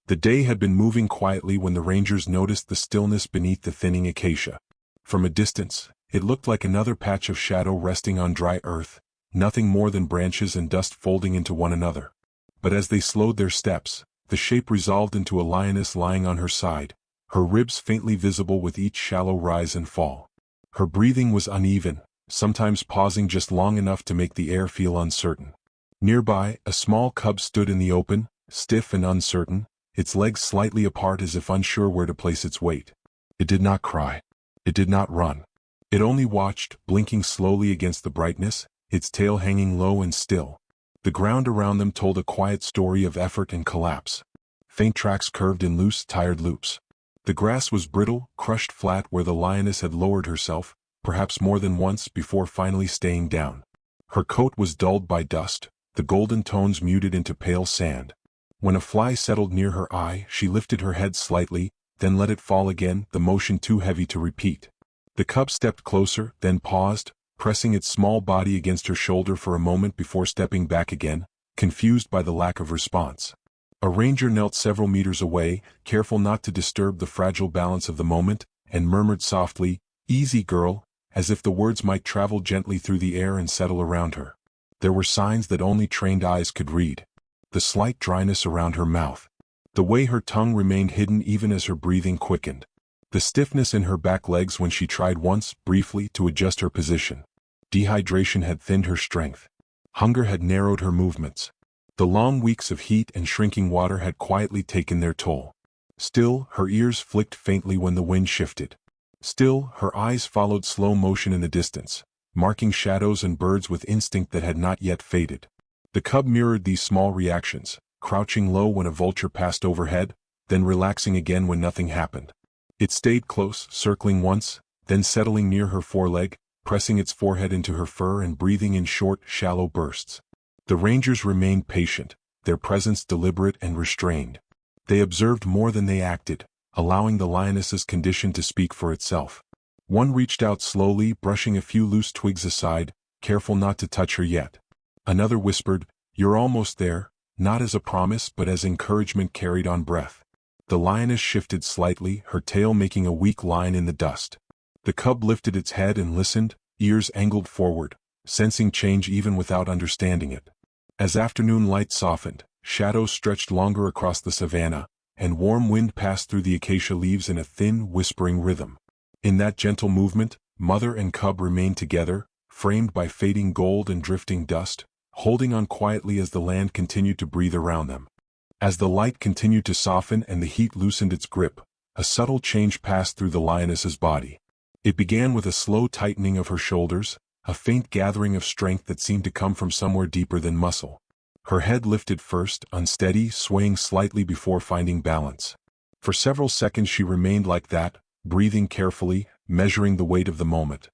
The day had been moving quietly when the rangers noticed the stillness beneath the thinning acacia. From a distance, it looked like another patch of shadow resting on dry earth, nothing more than branches and dust folding into one another. But as they slowed their steps, the shape resolved into a lioness lying on her side, her ribs faintly visible with each shallow rise and fall. Her breathing was uneven, sometimes pausing just long enough to make the air feel uncertain. Nearby, a small cub stood in the open, stiff and uncertain, its legs slightly apart as if unsure where to place its weight. It did not cry. It did not run. It only watched, blinking slowly against the brightness, its tail hanging low and still. The ground around them told a quiet story of effort and collapse. Faint tracks curved in loose, tired loops. The grass was brittle, crushed flat where the lioness had lowered herself, perhaps more than once before finally staying down. Her coat was dulled by dust, the golden tones muted into pale sand. When a fly settled near her eye, she lifted her head slightly, then let it fall again, the motion too heavy to repeat. The cub stepped closer, then paused, pressing its small body against her shoulder for a moment before stepping back again, confused by the lack of response. A ranger knelt several meters away, careful not to disturb the fragile balance of the moment, and murmured softly, "Easy, girl," as if the words might travel gently through the air and settle around her. There were signs that only trained eyes could read. The slight dryness around her mouth. The way her tongue remained hidden even as her breathing quickened. The stiffness in her back legs when she tried once, briefly, to adjust her position. Dehydration had thinned her strength. Hunger had narrowed her movements. The long weeks of heat and shrinking water had quietly taken their toll. Still, her ears flicked faintly when the wind shifted. Still, her eyes followed slow motion in the distance, marking shadows and birds with instinct that had not yet faded. The cub mirrored these small reactions, crouching low when a vulture passed overhead, then relaxing again when nothing happened. It stayed close, circling once, then settling near her foreleg, pressing its forehead into her fur and breathing in short, shallow bursts. The rangers remained patient, their presence deliberate and restrained. They observed more than they acted, allowing the lioness's condition to speak for itself. One reached out slowly, brushing a few loose twigs aside, careful not to touch her yet. Another whispered, "You're almost there," not as a promise but as encouragement carried on breath. The lioness shifted slightly, her tail making a weak line in the dust. The cub lifted its head and listened, ears angled forward, sensing change even without understanding it. As afternoon light softened, shadows stretched longer across the savanna, and warm wind passed through the acacia leaves in a thin, whispering rhythm. In that gentle movement, mother and cub remained together, framed by fading gold and drifting dust, holding on quietly as the land continued to breathe around them. As the light continued to soften and the heat loosened its grip, a subtle change passed through the lioness's body. It began with a slow tightening of her shoulders, a faint gathering of strength that seemed to come from somewhere deeper than muscle. Her head lifted first, unsteady, swaying slightly before finding balance. For several seconds she remained like that, breathing carefully, measuring the weight of the moment.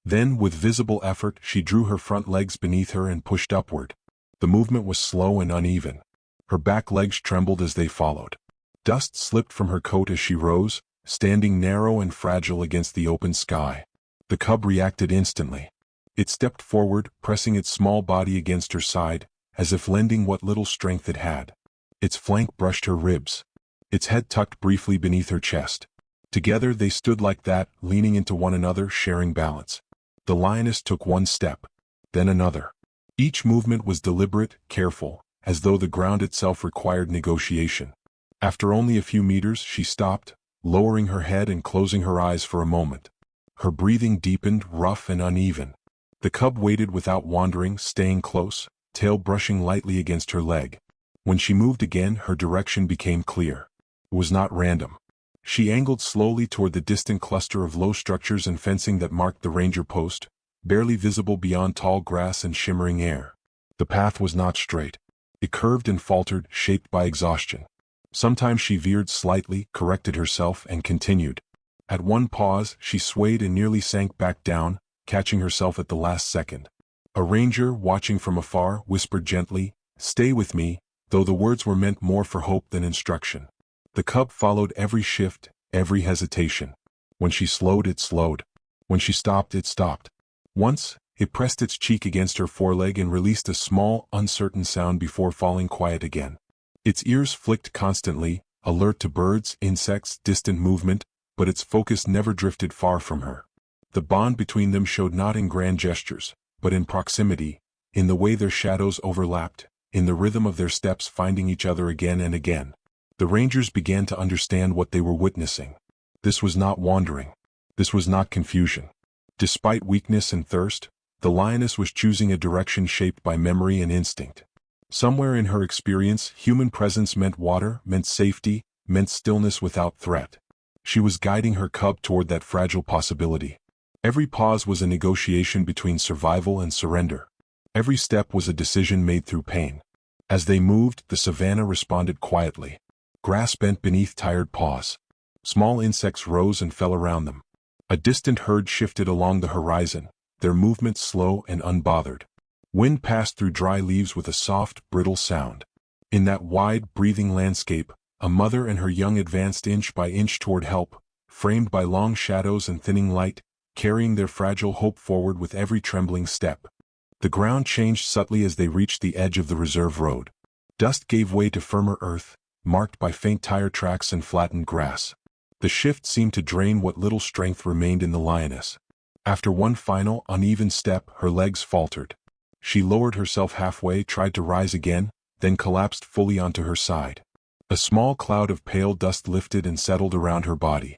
Then, with visible effort, she drew her front legs beneath her and pushed upward. The movement was slow and uneven. Her back legs trembled as they followed. Dust slipped from her coat as she rose, standing narrow and fragile against the open sky. The cub reacted instantly. It stepped forward, pressing its small body against her side, as if lending what little strength it had. Its flank brushed her ribs. Its head tucked briefly beneath her chest. Together they stood like that, leaning into one another, sharing balance. The lioness took one step, then another. Each movement was deliberate, careful, as though the ground itself required negotiation. After only a few meters, she stopped, lowering her head and closing her eyes for a moment. Her breathing deepened, rough and uneven. The cub waited without wandering, staying close, tail brushing lightly against her leg. When she moved again, her direction became clear. It was not random. She angled slowly toward the distant cluster of low structures and fencing that marked the ranger post, barely visible beyond tall grass and shimmering air. The path was not straight. It curved and faltered, shaped by exhaustion. Sometimes she veered slightly, corrected herself, and continued. At one pause, she swayed and nearly sank back down, catching herself at the last second. A ranger, watching from afar, whispered gently, "Stay with me," though the words were meant more for hope than instruction. The cub followed every shift, every hesitation. When she slowed, it slowed. When she stopped, it stopped. Once, it pressed its cheek against her foreleg and released a small, uncertain sound before falling quiet again. Its ears flicked constantly, alert to birds, insects, distant movement, but its focus never drifted far from her. The bond between them showed not in grand gestures, but in proximity, in the way their shadows overlapped, in the rhythm of their steps finding each other again and again. The rangers began to understand what they were witnessing. This was not wandering. This was not confusion. Despite weakness and thirst, the lioness was choosing a direction shaped by memory and instinct. Somewhere in her experience, human presence meant water, meant safety, meant stillness without threat. She was guiding her cub toward that fragile possibility. Every pause was a negotiation between survival and surrender. Every step was a decision made through pain. As they moved, the savanna responded quietly. Grass bent beneath tired paws. Small insects rose and fell around them. A distant herd shifted along the horizon, their movements slow and unbothered. Wind passed through dry leaves with a soft, brittle sound. In that wide, breathing landscape, a mother and her young advanced inch by inch toward help, framed by long shadows and thinning light, carrying their fragile hope forward with every trembling step. The ground changed subtly as they reached the edge of the reserve road. Dust gave way to firmer earth, marked by faint tire tracks and flattened grass. The shift seemed to drain what little strength remained in the lioness. After one final, uneven step, her legs faltered. She lowered herself halfway, tried to rise again, then collapsed fully onto her side. A small cloud of pale dust lifted and settled around her body.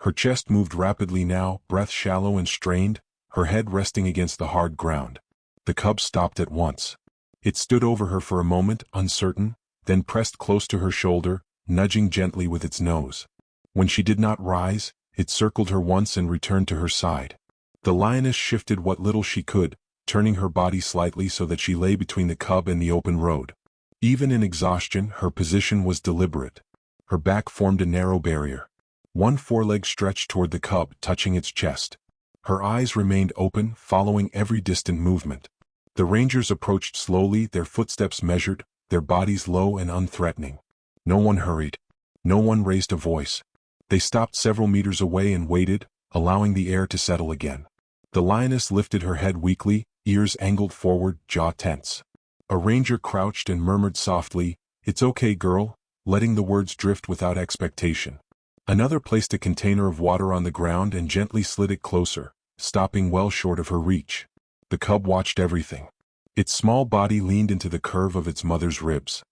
Her chest moved rapidly now, breath shallow and strained, her head resting against the hard ground. The cub stopped at once. It stood over her for a moment, uncertain, then pressed close to her shoulder, nudging gently with its nose. When she did not rise, it circled her once and returned to her side. The lioness shifted what little she could, turning her body slightly so that she lay between the cub and the open road. Even in exhaustion, her position was deliberate. Her back formed a narrow barrier. One foreleg stretched toward the cub, touching its chest. Her eyes remained open, following every distant movement. The rangers approached slowly, their footsteps measured, their bodies low and unthreatening. No one hurried. No one raised a voice. They stopped several meters away and waited, allowing the air to settle again. The lioness lifted her head weakly, ears angled forward, jaw tense. A ranger crouched and murmured softly, "It's okay, girl," letting the words drift without expectation. Another placed a container of water on the ground and gently slid it closer, stopping well short of her reach. The cub watched everything. Its small body leaned into the curve of its mother's ribs.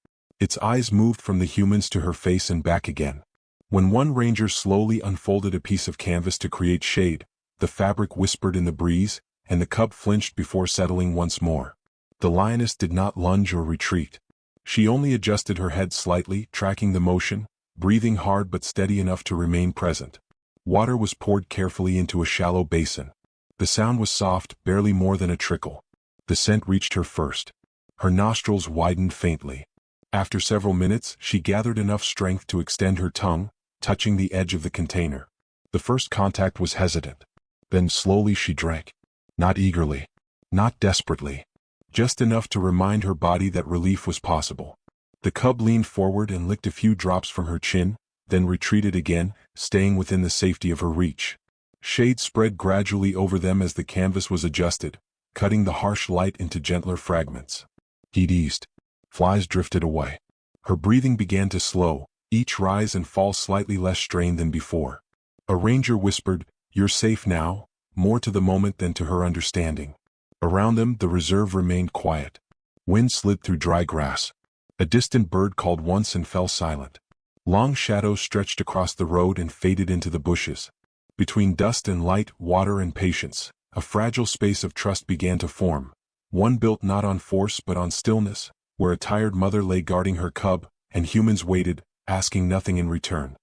Its eyes moved from the humans to her face and back again. When one ranger slowly unfolded a piece of canvas to create shade, the fabric whispered in the breeze, and the cub flinched before settling once more. The lioness did not lunge or retreat. She only adjusted her head slightly, tracking the motion, breathing hard but steady enough to remain present. Water was poured carefully into a shallow basin. The sound was soft, barely more than a trickle. The scent reached her first. Her nostrils widened faintly. After several minutes, she gathered enough strength to extend her tongue, touching the edge of the container. The first contact was hesitant. Then slowly she drank. Not eagerly. Not desperately. Just enough to remind her body that relief was possible. The cub leaned forward and licked a few drops from her chin, then retreated again, staying within the safety of her reach. Shade spread gradually over them as the canvas was adjusted, cutting the harsh light into gentler fragments. Heat eased. Flies drifted away. Her breathing began to slow, each rise and fall slightly less strained than before. A ranger whispered, "You're safe now," more to the moment than to her understanding. Around them, the reserve remained quiet. Wind slid through dry grass. A distant bird called once and fell silent. Long shadows stretched across the road and faded into the bushes. Between dust and light, water and patience, a fragile space of trust began to form, one built not on force but on stillness, where a tired mother lay guarding her cub, and humans waited, asking nothing in return.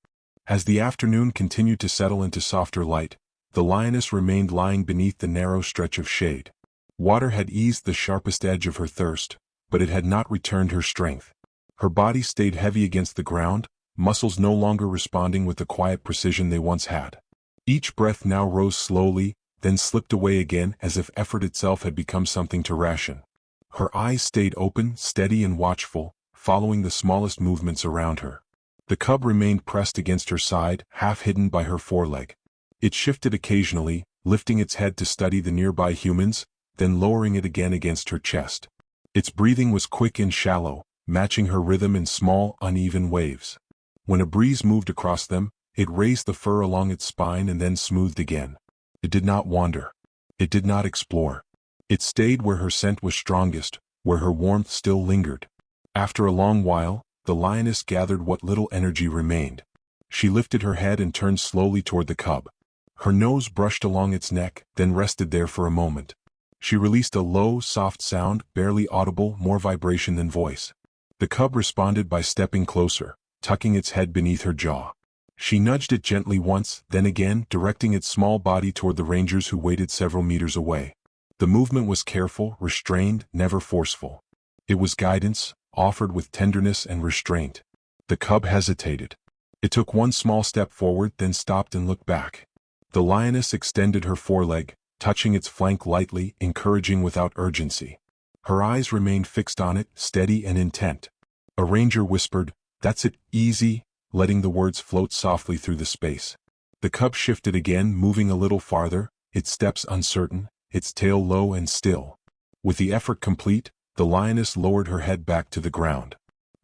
As the afternoon continued to settle into softer light, the lioness remained lying beneath the narrow stretch of shade. Water had eased the sharpest edge of her thirst, but it had not returned her strength. Her body stayed heavy against the ground, muscles no longer responding with the quiet precision they once had. Each breath now rose slowly, then slipped away again as if effort itself had become something to ration. Her eyes stayed open, steady and watchful, following the smallest movements around her. The cub remained pressed against her side, half hidden by her foreleg. It shifted occasionally, lifting its head to study the nearby humans, then lowering it again against her chest. Its breathing was quick and shallow, matching her rhythm in small, uneven waves. When a breeze moved across them, it raised the fur along its spine and then smoothed again. It did not wander. It did not explore. It stayed where her scent was strongest, where her warmth still lingered. After a long while, the lioness gathered what little energy remained. She lifted her head and turned slowly toward the cub. Her nose brushed along its neck, then rested there for a moment. She released a low, soft sound, barely audible, more vibration than voice. The cub responded by stepping closer, tucking its head beneath her jaw. She nudged it gently once, then again, directing its small body toward the rangers who waited several meters away. The movement was careful, restrained, never forceful. It was guidance, offered with tenderness and restraint. The cub hesitated. It took one small step forward, then stopped and looked back. The lioness extended her foreleg, touching its flank lightly, encouraging without urgency. Her eyes remained fixed on it, steady and intent. A ranger whispered, "That's it, easy," letting the words float softly through the space. The cub shifted again, moving a little farther, its steps uncertain, its tail low and still. With the effort complete, the lioness lowered her head back to the ground.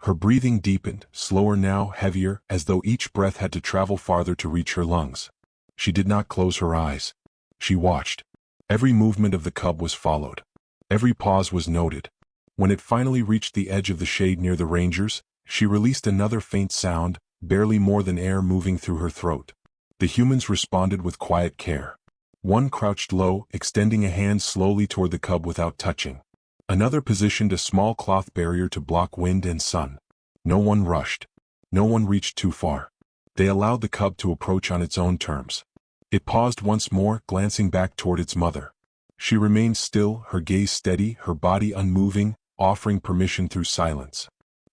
Her breathing deepened, slower now, heavier, as though each breath had to travel farther to reach her lungs. She did not close her eyes. She watched. Every movement of the cub was followed. Every pause was noted. When it finally reached the edge of the shade near the rangers, she released another faint sound, barely more than air moving through her throat. The humans responded with quiet care. One crouched low, extending a hand slowly toward the cub without touching. Another positioned a small cloth barrier to block wind and sun. No one rushed. No one reached too far. They allowed the cub to approach on its own terms. It paused once more, glancing back toward its mother. She remained still, her gaze steady, her body unmoving, offering permission through silence.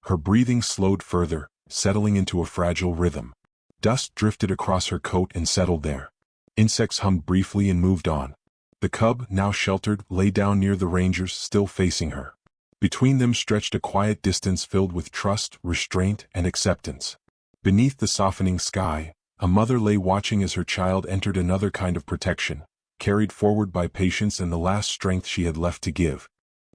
Her breathing slowed further, settling into a fragile rhythm. Dust drifted across her coat and settled there. Insects hummed briefly and moved on. The cub, now sheltered, lay down near the rangers, still facing her. Between them stretched a quiet distance filled with trust, restraint, and acceptance. Beneath the softening sky, a mother lay watching as her child entered another kind of protection, carried forward by patience and the last strength she had left to give.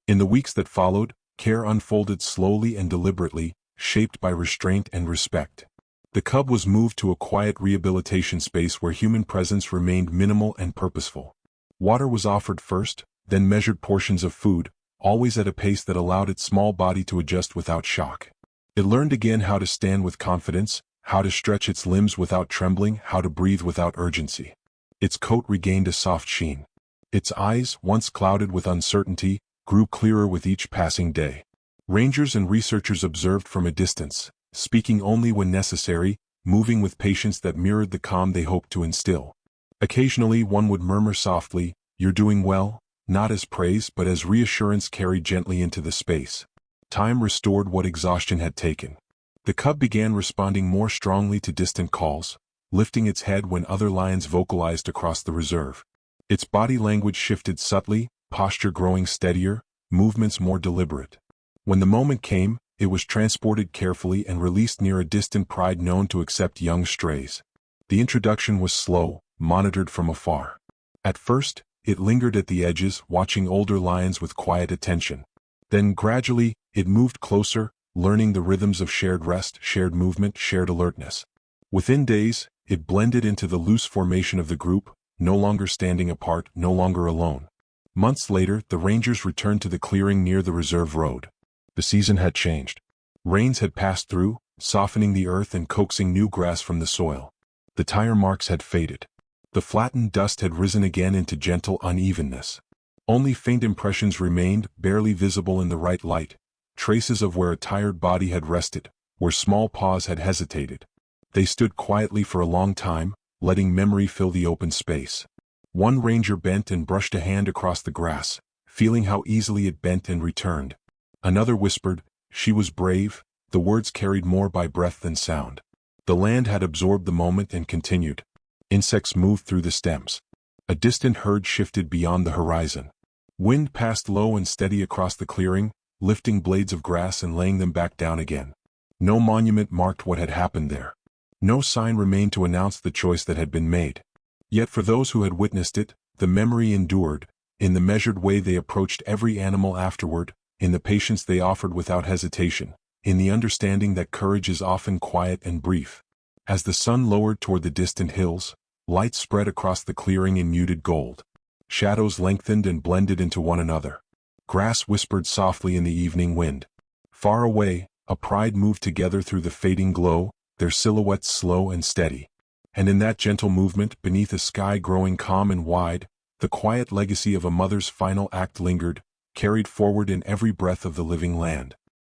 In the weeks that followed, care unfolded slowly and deliberately, shaped by restraint and respect. The cub was moved to a quiet rehabilitation space where human presence remained minimal and purposeful. Water was offered first, then measured portions of food, always at a pace that allowed its small body to adjust without shock. It learned again how to stand with confidence, how to stretch its limbs without trembling, how to breathe without urgency. Its coat regained a soft sheen. Its eyes, once clouded with uncertainty, grew clearer with each passing day. Rangers and researchers observed from a distance, speaking only when necessary, moving with patience that mirrored the calm they hoped to instill. Occasionally one would murmur softly, "You're doing well," not as praise but as reassurance carried gently into the space. Time restored what exhaustion had taken. The cub began responding more strongly to distant calls, lifting its head when other lions vocalized across the reserve. Its body language shifted subtly, posture growing steadier, movements more deliberate. When the moment came, it was transported carefully and released near a distant pride known to accept young strays. The introduction was slow, monitored from afar. At first, it lingered at the edges, watching older lions with quiet attention. Then gradually, it moved closer, learning the rhythms of shared rest, shared movement, shared alertness. Within days, it blended into the loose formation of the group, no longer standing apart, no longer alone. Months later, the rangers returned to the clearing near the reserve road. The season had changed. Rains had passed through, softening the earth and coaxing new grass from the soil. The tire marks had faded. The flattened dust had risen again into gentle unevenness. Only faint impressions remained, barely visible in the right light, traces of where a tired body had rested, where small paws had hesitated. They stood quietly for a long time, letting memory fill the open space. One ranger bent and brushed a hand across the grass, feeling how easily it bent and returned. Another whispered, "She was brave," the words carried more by breath than sound. The land had absorbed the moment and continued. Insects moved through the stems. A distant herd shifted beyond the horizon. Wind passed low and steady across the clearing, lifting blades of grass and laying them back down again. No monument marked what had happened there. No sign remained to announce the choice that had been made. Yet for those who had witnessed it, the memory endured, in the measured way they approached every animal afterward, in the patience they offered without hesitation, in the understanding that courage is often quiet and brief. As the sun lowered toward the distant hills, light spread across the clearing in muted gold. Shadows lengthened and blended into one another. Grass whispered softly in the evening wind. Far away, a pride moved together through the fading glow, their silhouettes slow and steady. And in that gentle movement, beneath a sky growing calm and wide, the quiet legacy of a mother's final act lingered, carried forward in every breath of the living land.